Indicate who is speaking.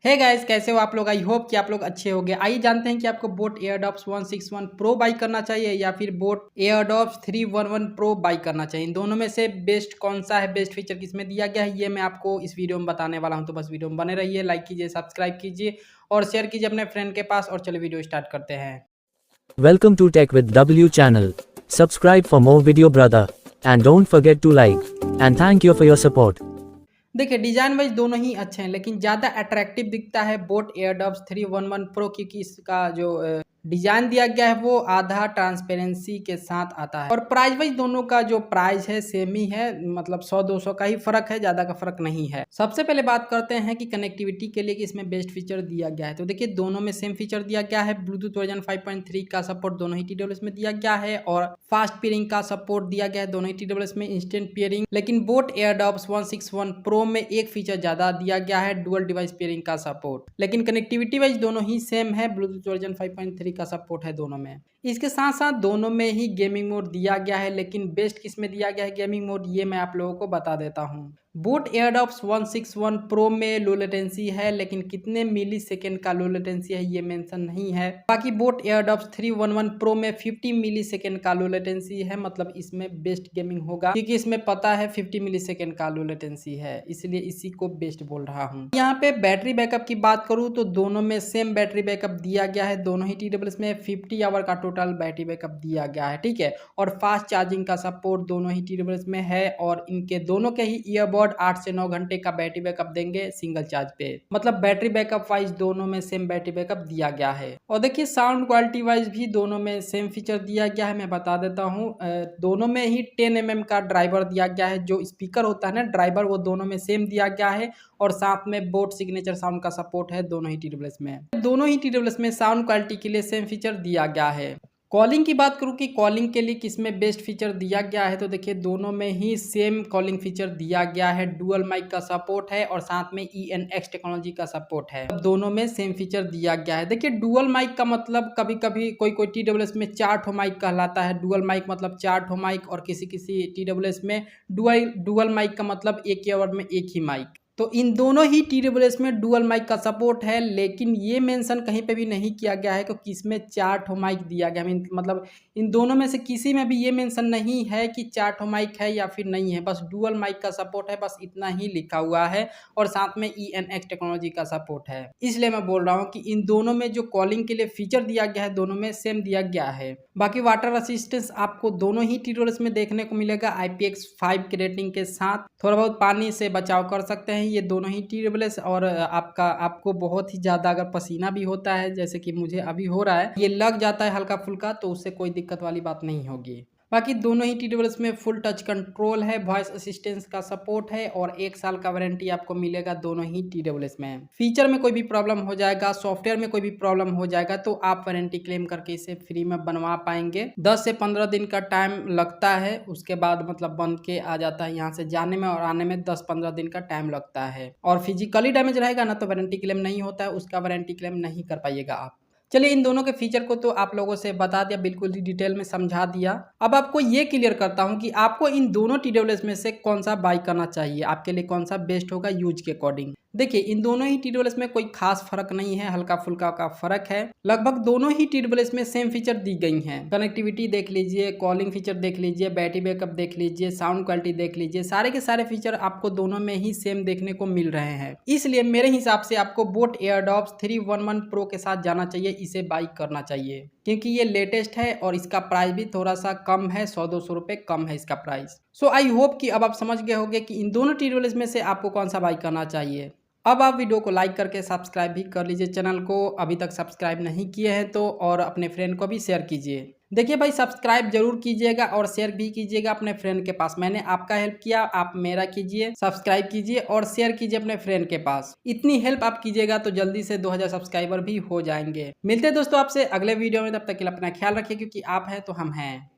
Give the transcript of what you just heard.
Speaker 1: Hey guys, कैसे हो आप लोग। आई होप कि आप लोग अच्छे होंगे। आइए जानते हैं कि आपको बोट एयरडॉप्स 161 प्रो बाई करना चाहिए या फिर बोट एयरडॉप्स 311 प्रो बाई करना चाहिए। इन दोनों में से बेस्ट कौन सा है, बेस्ट फीचर किसमें दिया गया है, ये मैं आपको इस वीडियो में बताने वाला हूं। तो बस वीडियो में बने रहिए, लाइक कीजिए, सब्सक्राइब कीजिए और शेयर कीजिए अपने फ्रेंड के पास। और चलिए वीडियो स्टार्ट करते हैं।
Speaker 2: Welcome to Tech with W channel. Subscribe for more video brother. And don't forget to like. And thank you for your support.
Speaker 1: देखिए, डिजाइन वाइज दोनों ही अच्छे हैं, लेकिन ज़्यादा अट्रैक्टिव दिखता है बोट एयरडॉप्स 311 प्रो, क्योंकि इसका जो डिजाइन दिया गया है वो आधा ट्रांसपेरेंसी के साथ आता है। और प्राइस वाइज दोनों का जो प्राइस है सेम ही है, मतलब 100-200 का ही फर्क है, ज़्यादा का फर्क नहीं है। सबसे पहले बात करते हैं कि कनेक्टिविटी के लिए कि इसमें बेस्ट फीचर दिया गया है। तो देखिए, दोनों में सेम फीचर दिया गया है। ब्लूटूथ वर्जन 5.3 का सपोर्ट दोनों ही TWS में दिया गया है और फास्ट पेयरिंग का सपोर्ट दिया गया है दोनों ही TWS में, इंस्टेंट पेयरिंग। लेकिन बोट एयरडॉप्स 161 प्रो में एक फीचर ज्यादा दिया गया है, डुअल डिवाइस पेयरिंग का सपोर्ट। लेकिन कनेक्टिविटी वाइज दोनों ही सेम है, ब्लूटूथ वर्जन 5.3 का सपोर्ट है दोनों में। इसके साथ साथ दोनों में ही गेमिंग मोड दिया गया है, लेकिन बेस्ट किस में दिया गया है गेमिंग मोड, ये मैं आप लोगों को बता देता हूँ। बोट एयरडॉप्स 161 प्रो में लो लेटेंसी है, लेकिन कितने मिली सेकेंड का लो लेटेंसी है ये मेंशन नहीं है। बाकी बोट एयरडॉप्स 311 प्रो में 50 मिली सेकेंड का लो लेटेंसी है, मतलब इसमें बेस्ट गेमिंग होगा, क्योंकि इसमें पता है 50 मिली सेकेंड का लो लेटेंसी है, इसलिए इसी को बेस्ट बोल रहा हूँ। यहाँ पे बैटरी बैकअप की बात करूँ तो दोनों में सेम बैटरी बैकअप दिया गया है। दोनों ही TWS में 50 आवर का टोटल बैटरी बैकअप दिया गया है, ठीक है। और फास्ट चार्जिंग का सपोर्ट दोनों ही TWS में है, और इनके दोनों के ही ईयरबड 8 से 9 घंटे का बैटरी बैकअप देंगे सिंगल चार्ज पे। मतलब बैटरी बैकअप वाइज दोनों में सेम बैटरी बैकअप दिया गया है। और देखिए, साउंड क्वालिटी वाइज भी दोनों में सेम फीचर दिया गया है। मैं बता देता हूँ, दोनों में ही 10 mm का ड्राइवर दिया गया है। जो स्पीकर होता है ना ड्राइवर, वो दोनों में सेम दिया गया है। और साथ में बोट सिग्नेचर साउंड का सपोर्ट है दोनों ही TWS में। दोनों ही TWS में साउंड क्वालिटी के लिए सेम फीचर दिया गया है। कॉलिंग की बात करूँ कि कॉलिंग के लिए किसमें बेस्ट फीचर दिया गया है, तो देखिए दोनों में ही सेम कॉलिंग फीचर दिया गया है। डुअल माइक का सपोर्ट है और साथ में ENX टेक्नोलॉजी का सपोर्ट है। दोनों में सेम फीचर दिया गया है। देखिए, डुअल माइक का मतलब कभी कभी कोई TWS में 4 ठो माइक कहलाता है। डुअल माइक मतलब 4 ठो माइक, और किसी किसी TWS में डुअल माइक का मतलब एक ही आवर में एक ही माइक। तो इन दोनों ही TWS में डुअल माइक का सपोर्ट है, लेकिन ये मेंशन कहीं पे भी नहीं किया गया है कि किसमें 4 ठो माइक दिया गया है। मतलब इन दोनों में से किसी में भी ये मेंशन नहीं है कि 4 ठो माइक है या फिर नहीं है, बस डुअल माइक का सपोर्ट है, बस इतना ही लिखा हुआ है। और साथ में ENX टेक्नोलॉजी का सपोर्ट है। इसलिए मैं बोल रहा हूँ कि इन दोनों में जो कॉलिंग के लिए फीचर दिया गया है दोनों में सेम दिया गया है। बाकी वाटर असिस्टेंस आपको दोनों ही TWS में देखने को मिलेगा, IPX5 की रेटिंग के साथ। थोड़ा बहुत पानी से बचाव कर सकते हैं ये दोनों ही TWS। और आपको बहुत ही ज़्यादा अगर पसीना भी होता है, जैसे कि मुझे अभी हो रहा है, ये लग जाता है हल्का फुल्का, तो उससे कोई दिक्कत वाली बात नहीं होगी। बाकी दोनों ही TWS में फुल टच कंट्रोल है, वॉइस असिस्टेंस का सपोर्ट है, और 1 साल का वारंटी आपको मिलेगा दोनों ही TWS में। फीचर में कोई भी प्रॉब्लम हो जाएगा, सॉफ्टवेयर में कोई भी प्रॉब्लम हो जाएगा, तो आप वारंटी क्लेम करके इसे फ्री में बनवा पाएंगे। 10 से 15 दिन का टाइम लगता है, उसके बाद मतलब बन के आ जाता है। यहाँ से जाने में और आने में 10-15 दिन का टाइम लगता है। और फिजिकली डैमेज रहेगा ना तो वारंटी क्लेम नहीं होता है, उसका वारंटी क्लेम नहीं कर पाइएगा आप। चलिए, इन दोनों के फीचर को तो आप लोगों से बता दिया, बिल्कुल ही डिटेल में समझा दिया। अब आपको ये क्लियर करता हूं कि आपको इन दोनों TWS में से कौन सा बाई करना चाहिए, आपके लिए कौन सा बेस्ट होगा यूज के अकॉर्डिंग। देखिए, इन दोनों ही TWS में कोई खास फर्क नहीं है, हल्का फुल्का का फर्क है। लगभग दोनों ही TWS में सेम फीचर दी गई हैं। कनेक्टिविटी देख लीजिए, कॉलिंग फीचर देख लीजिए, बैटरी बैकअप देख लीजिए, साउंड क्वालिटी देख लीजिए, सारे के सारे फीचर आपको दोनों में ही सेम देखने को मिल रहे हैं। इसलिए मेरे हिसाब से आपको बोट एयरडॉप्स 311 प्रो के साथ जाना चाहिए, इसे बाई करना चाहिए, क्योंकि ये लेटेस्ट है और इसका प्राइस भी थोड़ा सा कम है, 100-200 रुपये कम है इसका प्राइस। सो आई होप कि अब आप समझ गए होंगे कि इन दोनों TWS में से आपको कौन सा बाई करना चाहिए। अब आप वीडियो को लाइक करके सब्सक्राइब भी कर लीजिए चैनल को, अभी तक सब्सक्राइब नहीं किए हैं तो, और अपने फ्रेंड को भी शेयर कीजिए। देखिए भाई, सब्सक्राइब जरूर कीजिएगा और शेयर भी कीजिएगा अपने फ्रेंड के पास। मैंने आपका हेल्प किया, आप मेरा कीजिए, सब्सक्राइब कीजिए और शेयर कीजिए अपने फ्रेंड के पास। इतनी हेल्प आप कीजिएगा तो जल्दी से 2000 सब्सक्राइबर भी हो जाएंगे। मिलते हैं दोस्तों आपसे अगले वीडियो में, तब तक के लिए अपना ख्याल रखिए, क्योंकि आप हैं तो हम हैं।